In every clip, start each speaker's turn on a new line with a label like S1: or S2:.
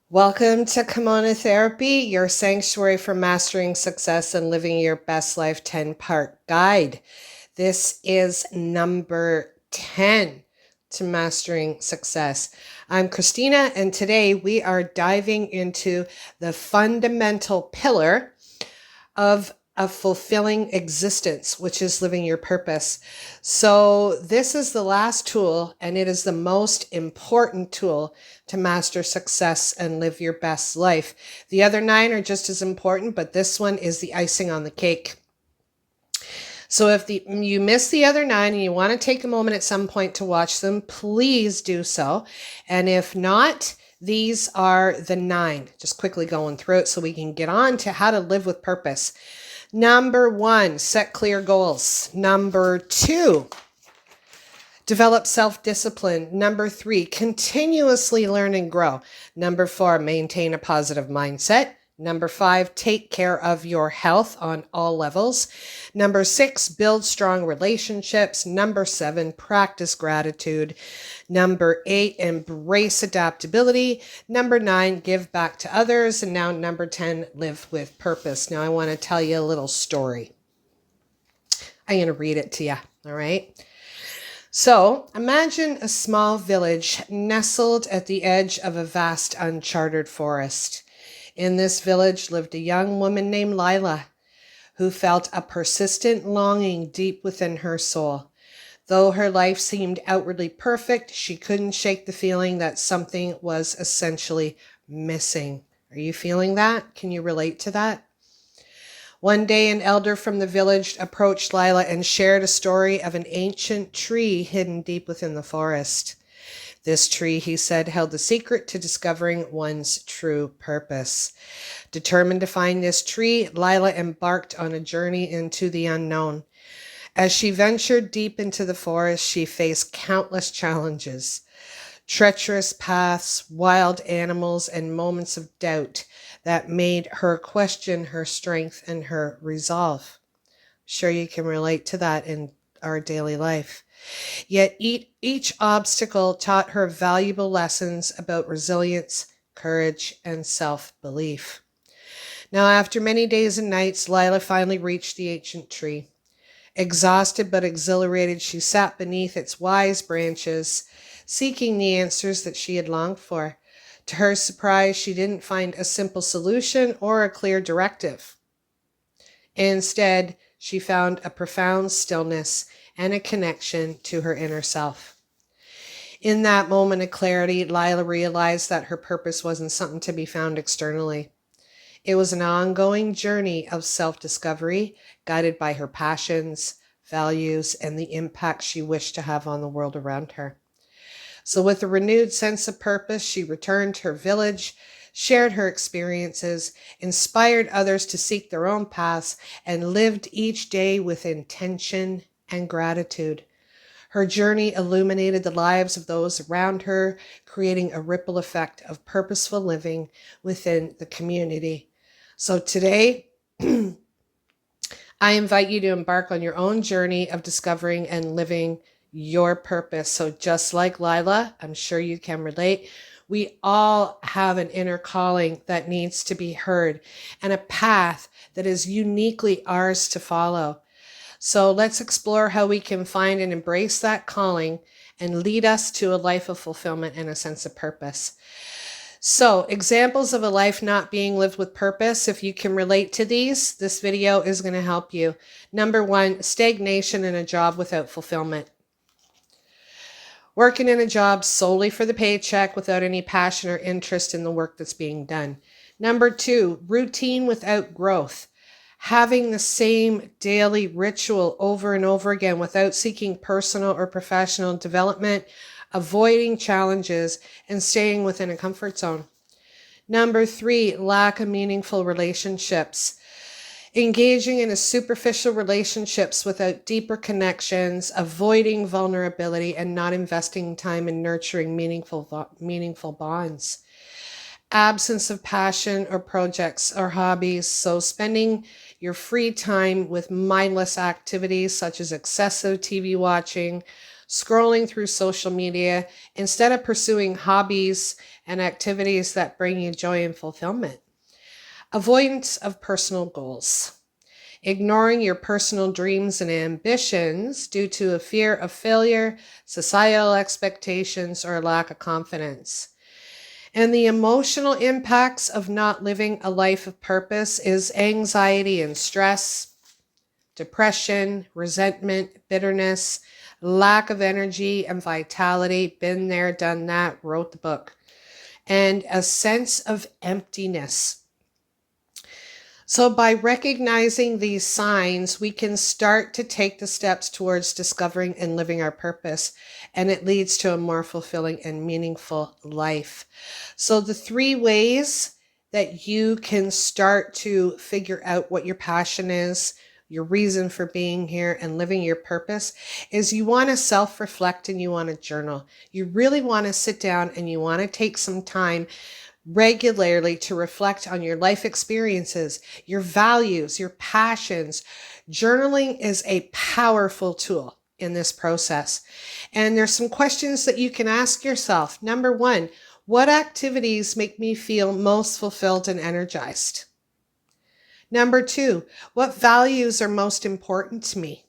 S1: Welcome to Kamona Therapy, your sanctuary for mastering success and living your best life 10-part guide. This is number 10 to mastering success. I'm Christina, and today we are diving into the fundamental pillar of a fulfilling existence, which is living your purpose. So this is the last tool, and it is the most important tool to master success and live your best life. The other 9 are just as important, but this one is the icing on the cake. So if you miss the other 9 and you want to take a moment at some point to watch them, please do so. And if not, these are the 9. Just quickly going through it so we can get on to how to live with purpose. Number 1, set clear goals. Number 2, develop self-discipline. Number 3, continuously learn and grow. Number 4, maintain a positive mindset. Number 5, take care of your health on all levels. Number 6, build strong relationships. Number 7, practice gratitude. Number 8, embrace adaptability. Number 9, give back to others. And now number 10, live with purpose. Now I want to tell you a little story. I'm going to read it to you, all right? So imagine a small village nestled at the edge of a vast uncharted forest. In this village lived a young woman named Lila, who felt a persistent longing deep within her soul. Though her life seemed outwardly perfect, she couldn't shake the feeling that something was essentially missing. Are you feeling that? Can you relate to that? One day, an elder from the village approached Lila and shared a story of an ancient tree hidden deep within the forest. This tree, he said, held the secret to discovering one's true purpose. Determined to find this tree, Lila embarked on a journey into the unknown. As she ventured deep into the forest, she faced countless challenges, treacherous paths, wild animals, and moments of doubt that made her question her strength and her resolve. Sure, you can relate to that in our daily life. Yet each obstacle taught her valuable lessons about resilience, courage, and self-belief. Now, after many days and nights, Lila finally reached the ancient tree. Exhausted but exhilarated, she sat beneath its wise branches, seeking the answers that she had longed for. To her surprise, she didn't find a simple solution or a clear directive. Instead, she found a profound stillness and a connection to her inner self. In that moment of clarity, Lila realized that her purpose wasn't something to be found externally. It was an ongoing journey of self-discovery, guided by her passions, values, and the impact she wished to have on the world around her. So with a renewed sense of purpose, she returned to her village, shared her experiences, inspired others to seek their own paths, and lived each day with intention and gratitude. Her journey illuminated the lives of those around her, creating a ripple effect of purposeful living within the community. So today, I invite you to embark on your own journey of discovering and living your purpose. So just like Lila, I'm sure you can relate. We all have an inner calling that needs to be heard and a path that is uniquely ours to follow. So let's explore how we can find and embrace that calling and lead us to a life of fulfillment and a sense of purpose. So examples of a life not being lived with purpose, if you can relate to these, this video is going to help you. Number 1, stagnation in a job without fulfillment. Working in a job solely for the paycheck without any passion or interest in the work that's being done. Number 2, routine without growth. Having the same daily ritual over and over again without seeking personal or professional development, avoiding challenges, and staying within a comfort zone. Number 3, lack of meaningful relationships. Engaging in a superficial relationships without deeper connections, avoiding vulnerability, and not investing time in nurturing meaningful bonds. absence of passion or projects or hobbies. So spending your free time with mindless activities such as excessive TV watching, scrolling through social media, instead of pursuing hobbies and activities that bring you joy and fulfillment. Avoidance of personal goals. Ignoring your personal dreams and ambitions due to a fear of failure, societal expectations, or a lack of confidence. And the emotional impacts of not living a life of purpose is anxiety and stress, depression, resentment, bitterness, lack of energy and vitality. Been there, done that, wrote the book. And a sense of emptiness. So by recognizing these signs, we can start to take the steps towards discovering and living our purpose, and it leads to a more fulfilling and meaningful life. So the 3 ways that you can start to figure out what your passion is, your reason for being here, and living your purpose is you want to self-reflect and you want to journal. You really want to sit down and you want to take some time regularly to reflect on your life experiences, your values, your passions. Journaling is a powerful tool in this process. And there's some questions that you can ask yourself. Number 1, what activities make me feel most fulfilled and energized? Number 2, what values are most important to me?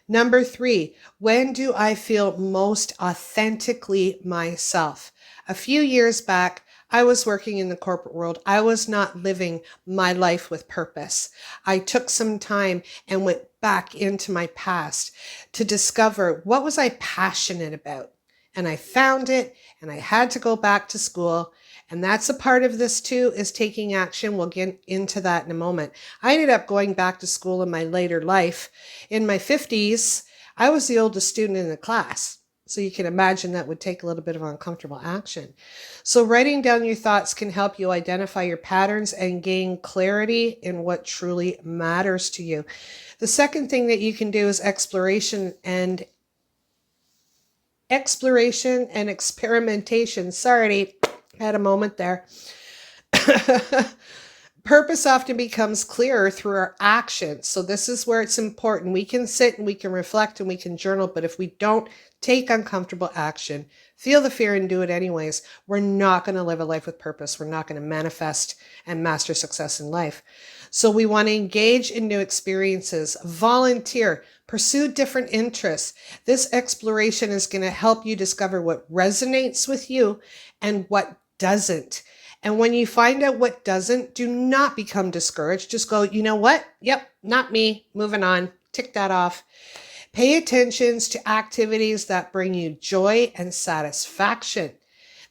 S1: Number 3, when do I feel most authentically myself? A few years back, I was working in the corporate world. I was not living my life with purpose. I took some time and went back into my past to discover what was I passionate about. And I found it, and I had to go back to school. And that's a part of this too, is taking action. We'll get into that in a moment. I ended up going back to school in my later life. In my 50s, I was the oldest student in the class. So you can imagine that would take a little bit of uncomfortable action. So writing down your thoughts can help you identify your patterns and gain clarity in what truly matters to you. The second thing that you can do is exploration and experimentation. Sorry, had a moment there. Purpose often becomes clearer through our actions. So this is where it's important. We can sit and we can reflect and we can journal, but if we don't take uncomfortable action, feel the fear and do it anyways, we're not going to live a life with purpose. We're not going to manifest and master success in life. So we want to engage in new experiences, volunteer, pursue different interests. This exploration is going to help you discover what resonates with you and what doesn't. And when you find out what doesn't, do not become discouraged. Just go, you know what? Yep, not me. Moving on. Tick that off. Pay attention to activities that bring you joy and satisfaction,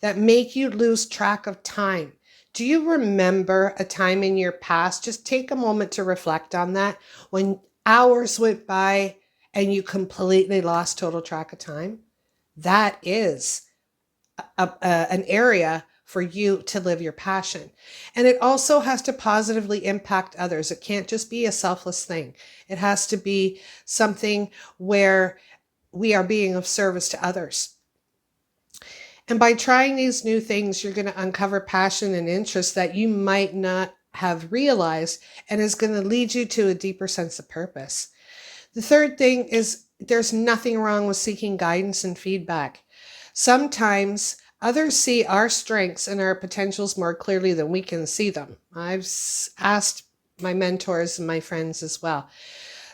S1: that make you lose track of time. Do you remember a time in your past? Just take a moment to reflect on that. When hours went by and you completely lost total track of time. That is an area for you to live your passion. And it also has to positively impact others. It can't just be a selfless thing. It has to be something where we are being of service to others. And by trying these new things, you're going to uncover passion and interest that you might not have realized, and is going to lead you to a deeper sense of purpose. The third thing is there's nothing wrong with seeking guidance and feedback. Sometimes others see our strengths and our potentials more clearly than we can see them. I've asked my mentors and my friends as well.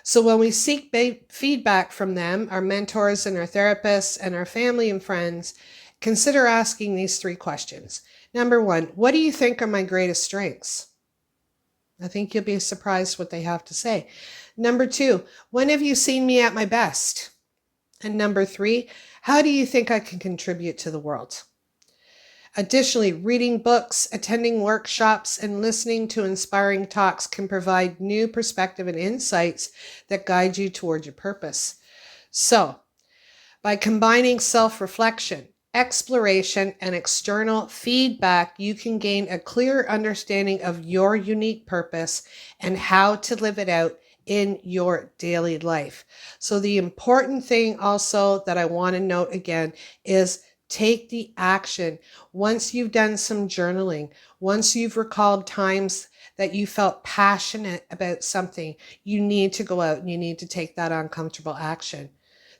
S1: So when we seek feedback from them, our mentors and our therapists and our family and friends, consider asking these 3 questions. Number 1, what do you think are my greatest strengths? I think you'll be surprised what they have to say. Number 2, when have you seen me at my best? And number 3, how do you think I can contribute to the world? Additionally, reading books, attending workshops, and listening to inspiring talks can provide new perspective and insights that guide you toward your purpose. So, by combining self-reflection, exploration, and external feedback, you can gain a clearer understanding of your unique purpose and how to live it out in your daily life. So the important thing also that I want to note again is Take the action. Once you've done some journaling, once you've recalled times that you felt passionate about something, you need to go out and you need to take that uncomfortable action.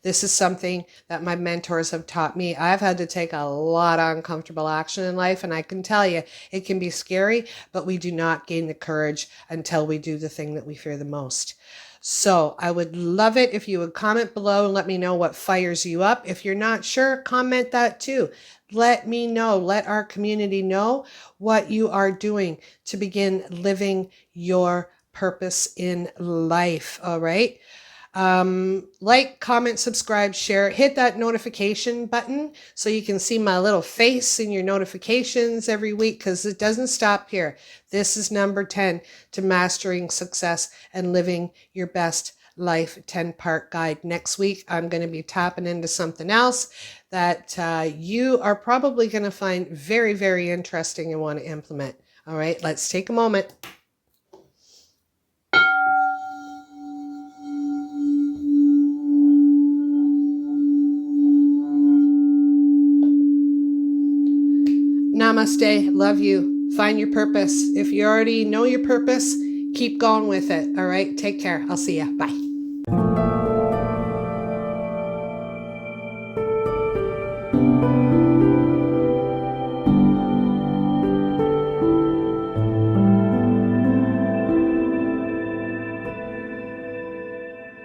S1: This is something that my mentors have taught me. I've had to take a lot of uncomfortable action in life, and I can tell you it can be scary, but we do not gain the courage until we do the thing that we fear the most. So I would love it if you would comment below and let me know what fires you up. If you're not sure, comment that too. Let me know, let our community know what you are doing to begin living your purpose in life. All right. Like, comment, subscribe, share, hit that notification button so you can see my little face in your notifications every week, because it doesn't stop here. This is number 10 to mastering success and living your best life 10-part guide. Next week, I'm going to be tapping into something else that you are probably going to find very, very interesting and want to implement. All right, let's take a moment. Namaste. Love you. Find your purpose. If you already know your purpose, keep going with it. All right. Take care. I'll see ya. Bye.